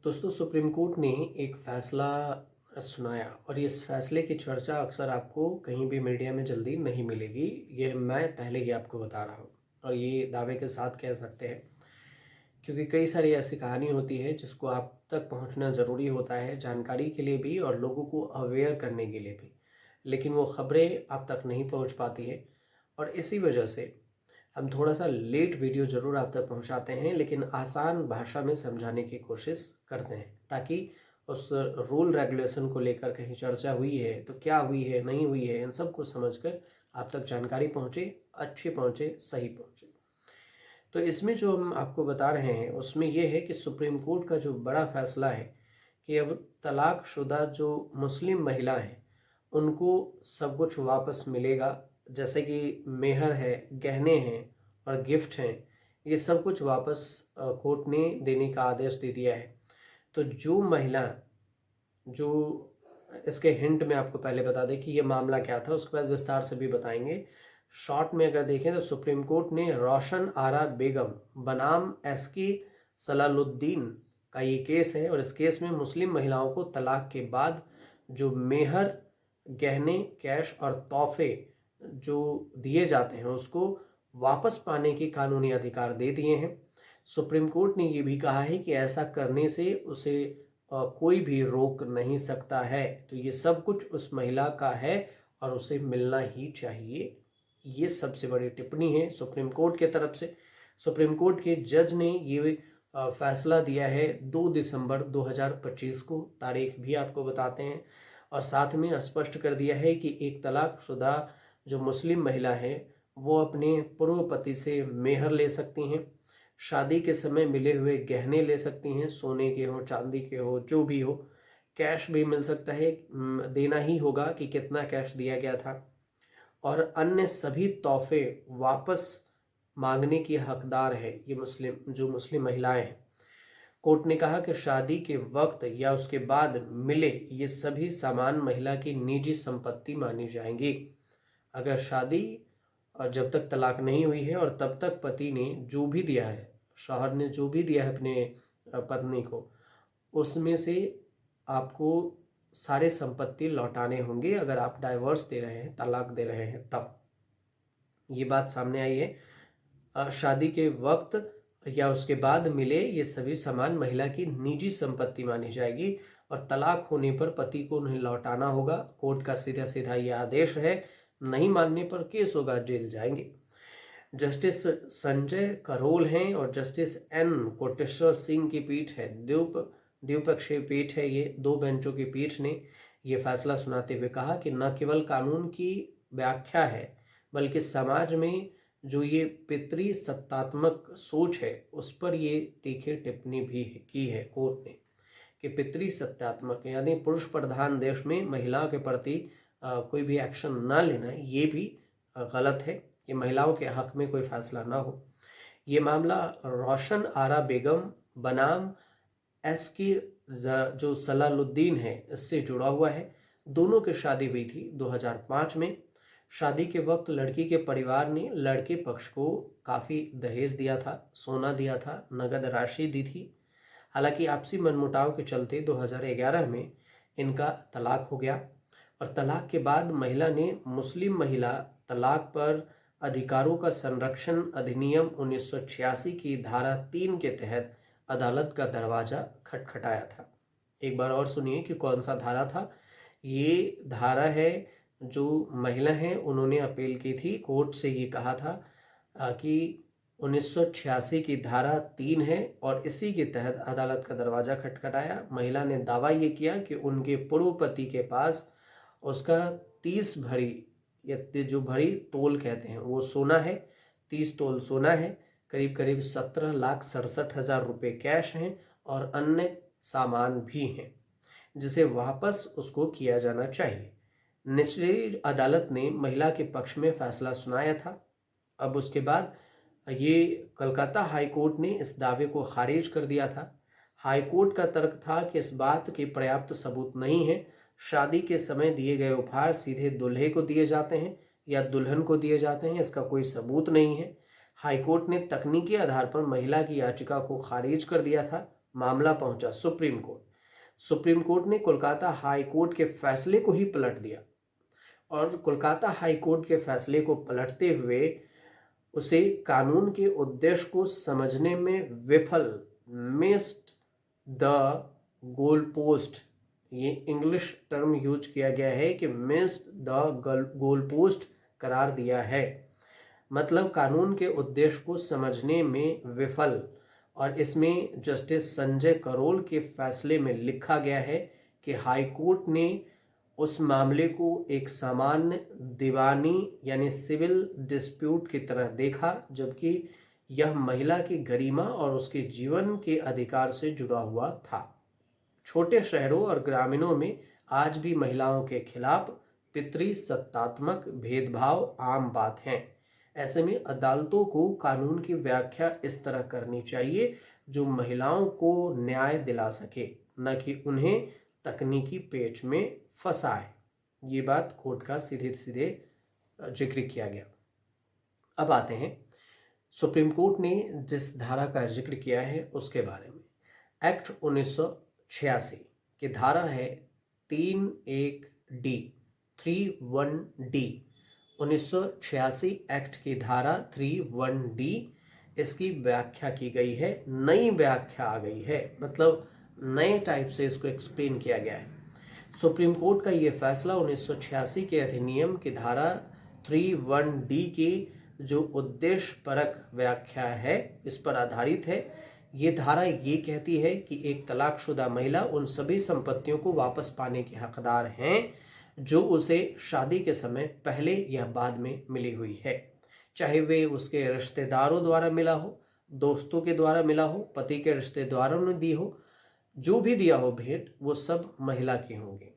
दोस्तों, supreme court ने एक फ़ैसला सुनाया और इस फ़ैसले की चर्चा अक्सर आपको कहीं भी मीडिया में जल्दी नहीं मिलेगी। ये मैं पहले ही आपको बता रहा हूँ और ये दावे के साथ कह सकते हैं, क्योंकि कई सारी ऐसी कहानी होती है जिसको आप तक पहुँचना ज़रूरी होता है, जानकारी के लिए भी और लोगों को अवेयर करने के लिए भी। लेकिन वो खबरें आप तक नहीं पहुँच पाती है और इसी वजह से हम थोड़ा सा लेट वीडियो ज़रूर आप तक पहुंचाते हैं, लेकिन आसान भाषा में समझाने की कोशिश करते हैं, ताकि उस रूल रेगुलेशन को लेकर कहीं चर्चा हुई है तो क्या हुई है, नहीं हुई है, इन सब को समझकर आप तक जानकारी पहुंचे, अच्छी पहुंचे, सही पहुंचे। तो इसमें जो हम आपको बता रहे हैं उसमें यह है कि सुप्रीम कोर्ट का जो बड़ा फैसला है कि अब तलाकशुदा जो मुस्लिम महिला हैं उनको सब कुछ वापस मिलेगा। जैसे कि मेहर है, गहने हैं और गिफ्ट हैं, ये सब कुछ वापस कोर्ट ने देने का आदेश दे दिया है। तो जो महिला जो इसके हिंट में आपको पहले बता दें कि ये मामला क्या था, उसके बाद विस्तार से भी बताएंगे। शॉर्ट में अगर देखें तो सुप्रीम कोर्ट ने रोशन आरा बेगम बनाम एसकी सलालुद्दीन का ये केस है और इस केस में मुस्लिम महिलाओं को तलाक के बाद जो मेहर, गहने, कैश और तोहफे जो दिए जाते हैं उसको वापस पाने के कानूनी अधिकार दे दिए हैं। सुप्रीम कोर्ट ने ये भी कहा है कि ऐसा करने से उसे कोई भी रोक नहीं सकता है। तो ये सब कुछ उस महिला का है और उसे मिलना ही चाहिए। ये सबसे बड़ी टिप्पणी है सुप्रीम कोर्ट के तरफ से। सुप्रीम कोर्ट के जज ने ये फैसला दिया है 2 दिसंबर 2025 को, तारीख भी आपको बताते हैं, और साथ में स्पष्ट कर दिया है कि एक तलाकशुदा जो मुस्लिम महिला है वो अपने पूर्व पति से मेहर ले सकती हैं, शादी के समय मिले हुए गहने ले सकती हैं, सोने के हो, चांदी के हो, जो भी हो, कैश भी मिल सकता है, देना ही होगा कि कितना कैश दिया गया था, और अन्य सभी तोहफे वापस मांगने की हकदार है ये मुस्लिम महिलाएं हैं। कोर्ट ने कहा कि शादी के वक्त या उसके बाद मिले ये सभी सामान महिला की निजी संपत्ति मानी जाएंगी। अगर शादी और जब तक तलाक नहीं हुई है और तब तक पति ने जो भी दिया है, शौहर ने जो भी दिया है अपने पत्नी को, उसमें से आपको सारे संपत्ति लौटाने होंगे। अगर आप डाइवोर्स दे रहे हैं, तलाक दे रहे हैं, तब ये बात सामने आई है। शादी के वक्त या उसके बाद मिले ये सभी सामान महिला की निजी संपत्ति मानी जाएगी और तलाक होने पर पति को उन्हें लौटाना होगा। कोर्ट का सीधा सीधा ये आदेश है, नहीं मानने पर केस होगा, जेल जाएंगे। जस्टिस संजय करोल हैं और जस्टिस एन कोटेश्वर सिंह की पीठ है, द्विपक्षीय पीठ है। ये 2 बेंचों की पीठ ने ये फैसला सुनाते हुए कहा कि न केवल कानून की व्याख्या है बल्कि समाज में जो ये पितृ सत्तात्मक सोच है उस पर ये तीखी टिप्पणी भी की है कोर्ट ने कि पितृ सत्तात्मक यानी पुरुष प्रधान देश में महिला के प्रति कोई भी एक्शन ना लेना, ये भी गलत है कि महिलाओं के हक में कोई फैसला ना हो। ये मामला रोशन आरा बेगम बनाम एस की जो सलालुद्दीन है इससे जुड़ा हुआ है। दोनों की शादी हुई थी 2005 में। शादी के वक्त लड़की के परिवार ने लड़के पक्ष को काफ़ी दहेज दिया था, सोना दिया था, नगद राशि दी थी। हालांकि आपसी मनमुटाव के चलते 2011 में इनका तलाक हो गया और तलाक के बाद महिला ने मुस्लिम महिला तलाक पर अधिकारों का संरक्षण अधिनियम 1986 की धारा 3 के तहत अदालत का दरवाजा खटखटाया था। एक बार और सुनिए कि कौन सा धारा था। ये धारा है जो महिला हैं उन्होंने अपील की थी, कोर्ट से ये कहा था कि 1986 की धारा 3 है और इसी के तहत अदालत का दरवाजा खटखटाया। महिला ने दावा ये किया कि उनके पूर्व पति के पास उसका 30 भरी या जो भरी तोल कहते हैं वो सोना है, 30 तोल सोना है, करीब करीब 17,67,000 रुपये कैश हैं और अन्य सामान भी हैं जिसे वापस उसको किया जाना चाहिए। निचली अदालत ने महिला के पक्ष में फैसला सुनाया था। अब उसके बाद ये कलकत्ता हाई कोर्ट ने इस दावे को खारिज कर दिया था। हाई कोर्ट का तर्क था कि इस बात के पर्याप्त सबूत नहीं है। शादी के समय दिए गए उपहार सीधे दूल्हे को दिए जाते हैं या दुल्हन को दिए जाते हैं, इसका कोई सबूत नहीं है। हाई कोर्ट ने तकनीकी आधार पर महिला की याचिका को खारिज कर दिया था मामला पहुंचा सुप्रीम कोर्ट। सुप्रीम कोर्ट ने कोलकाता हाई कोर्ट के फैसले को ही पलट दिया और कोलकाता हाई कोर्ट के फैसले को पलटते हुए उसे कानून के उद्देश्य को समझने में विफल, मिस्ड द गोल पोस्ट, ये इंग्लिश टर्म यूज किया गया है कि मिस्ड द गोल पोस्ट करार दिया है, मतलब कानून के उद्देश्य को समझने में विफल। और इसमें जस्टिस संजय करोल के फैसले में लिखा गया है कि हाई कोर्ट ने उस मामले को एक सामान्य दीवानी यानी सिविल डिस्प्यूट की तरह देखा, जबकि यह महिला की गरिमा और उसके जीवन के अधिकार से जुड़ा हुआ था। छोटे शहरों और ग्रामीणों में आज भी महिलाओं के खिलाफ पितृसत्तात्मक भेदभाव आम बात है। ऐसे में अदालतों को कानून की व्याख्या इस तरह करनी चाहिए जो महिलाओं को न्याय दिला सके, न कि उन्हें तकनीकी पेच में फंसाए। ये बात कोर्ट का सीधे सीधे जिक्र किया गया। अब आते हैं सुप्रीम कोर्ट ने जिस धारा का जिक्र किया है उसके बारे में। एक्ट 1986 की धारा है 31D 31D 1986 एक्ट की धारा 31D, इसकी व्याख्या की गई है, नई व्याख्या आ गई है, मतलब नए टाइप से इसको एक्सप्लेन किया गया है। सुप्रीम कोर्ट का ये फैसला 1986 के अधिनियम की धारा 31D की जो उद्देश्य परक व्याख्या है इस पर आधारित है। ये धारा ये कहती है कि एक तलाकशुदा महिला उन सभी संपत्तियों को वापस पाने के हकदार हैं जो उसे शादी के समय पहले या बाद में मिली हुई है, चाहे वे उसके रिश्तेदारों द्वारा मिला हो, दोस्तों के द्वारा मिला हो, पति के रिश्तेदारों ने दी हो, जो भी दिया हो भेंट, वो सब महिला के होंगे।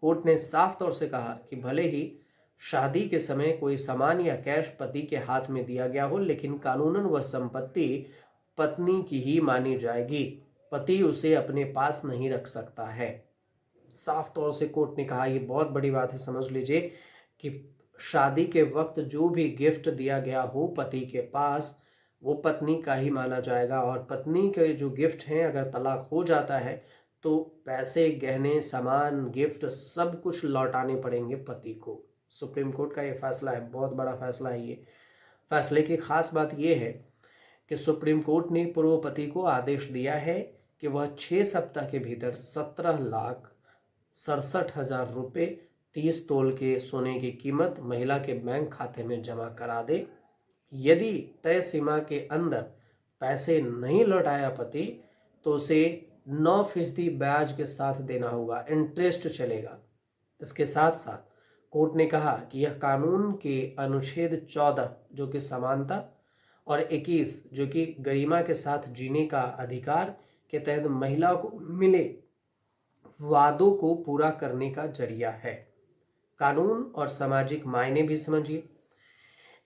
कोर्ट ने साफ तौर से कहा कि भले ही शादी के समय कोई सामान या कैश पति के हाथ में दिया गया हो, लेकिन कानूनन वह संपत्ति पत्नी की ही मानी जाएगी, पति उसे अपने पास नहीं रख सकता है। साफ तौर से कोर्ट ने कहा, ये बहुत बड़ी बात है, समझ लीजिए कि शादी के वक्त जो भी गिफ्ट दिया गया हो पति के पास वो पत्नी का ही माना जाएगा, और पत्नी के जो गिफ्ट हैं अगर तलाक हो जाता है तो पैसे, गहने, सामान, गिफ्ट सब कुछ लौटाने पड़ेंगे पति को। सुप्रीम कोर्ट का ये फैसला है, बहुत बड़ा फैसला है ये। फैसले की खास बात ये है कि सुप्रीम कोर्ट ने पूर्व पति को आदेश दिया है कि वह 6 सप्ताह के भीतर 17,67,000 रुपये 30 तोल के सोने की कीमत महिला के बैंक खाते में जमा करा दे। यदि तय सीमा के अंदर पैसे नहीं लौटाया पति तो उसे 9% ब्याज के साथ देना होगा, इंटरेस्ट चलेगा। इसके साथ साथ कोर्ट ने कहा कि यह कानून के अनुच्छेद 14 जो कि समानता और 21 जो कि गरिमा के साथ जीने का अधिकार के तहत महिला को मिले वादों को पूरा करने का जरिया है। कानून और सामाजिक मायने भी समझिए।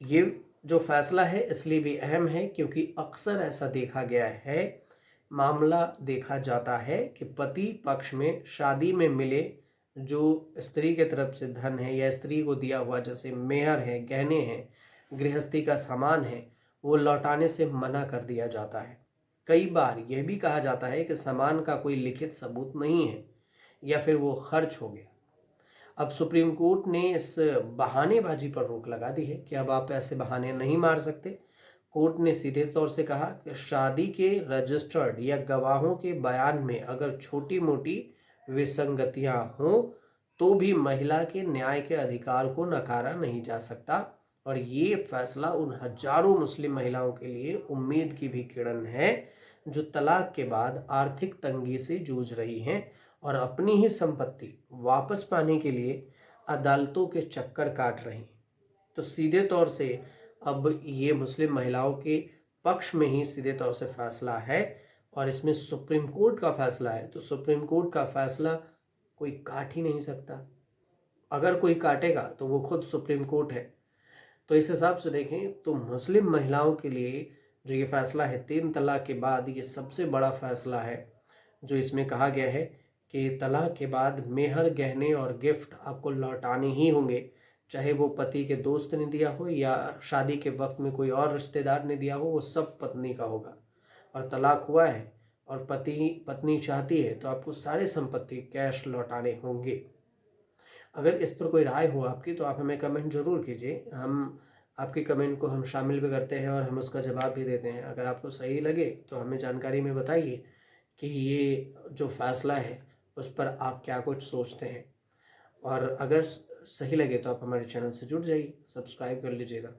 ये जो फैसला है इसलिए भी अहम है क्योंकि अक्सर ऐसा देखा गया है, मामला देखा जाता है कि पति पक्ष में शादी में मिले जो स्त्री के तरफ से धन है या स्त्री को दिया हुआ जैसे मेहर है, गहने हैं, गृहस्थी का सामान है, वो लौटाने से मना कर दिया जाता है। कई बार यह भी कहा जाता है कि सामान का कोई लिखित सबूत नहीं है या फिर वो खर्च हो गया। अब सुप्रीम कोर्ट ने इस बहानेबाजी पर रोक लगा दी है कि अब आप ऐसे बहाने नहीं मार सकते। कोर्ट ने सीधे तौर से कहा कि शादी के रजिस्टर्ड या गवाहों के बयान में अगर छोटी मोटी विसंगतियां हों तो भी महिला के न्याय के अधिकार को नकारा नहीं जा सकता। और ये फैसला उन हजारों मुस्लिम महिलाओं के लिए उम्मीद की भी किरण है जो तलाक के बाद आर्थिक तंगी से जूझ रही हैं और अपनी ही संपत्ति वापस पाने के लिए अदालतों के चक्कर काट रही। तो सीधे तौर से अब ये मुस्लिम महिलाओं के पक्ष में ही सीधे तौर से फैसला है और इसमें सुप्रीम कोर्ट का फैसला है। तो सुप्रीम कोर्ट का फैसला कोई काट ही नहीं सकता, अगर कोई काटेगा तो वो खुद सुप्रीम कोर्ट है। तो इस हिसाब से देखें तो मुस्लिम महिलाओं के लिए जो ये फैसला है 3 तलाक के बाद, ये सबसे बड़ा फैसला है जो इसमें कहा गया है कि तलाक के बाद मेहर, गहने और गिफ्ट आपको लौटाने ही होंगे, चाहे वो पति के दोस्त ने दिया हो या शादी के वक्त में कोई और रिश्तेदार ने दिया हो, वो सब पत्नी का होगा। और तलाक हुआ है और पति पत्नी चाहती है तो आपको सारे संपत्ति कैश लौटाने होंगे। अगर इस पर कोई राय हो आपकी तो आप हमें कमेंट ज़रूर कीजिए। हम आपकी कमेंट को हम शामिल भी करते हैं और हम उसका जवाब भी देते हैं। अगर आपको सही लगे तो हमें जानकारी में बताइए कि ये जो फ़ैसला है उस पर आप क्या कुछ सोचते हैं। और अगर सही लगे तो आप हमारे चैनल से जुड़ जाइए, सब्सक्राइब कर लीजिएगा।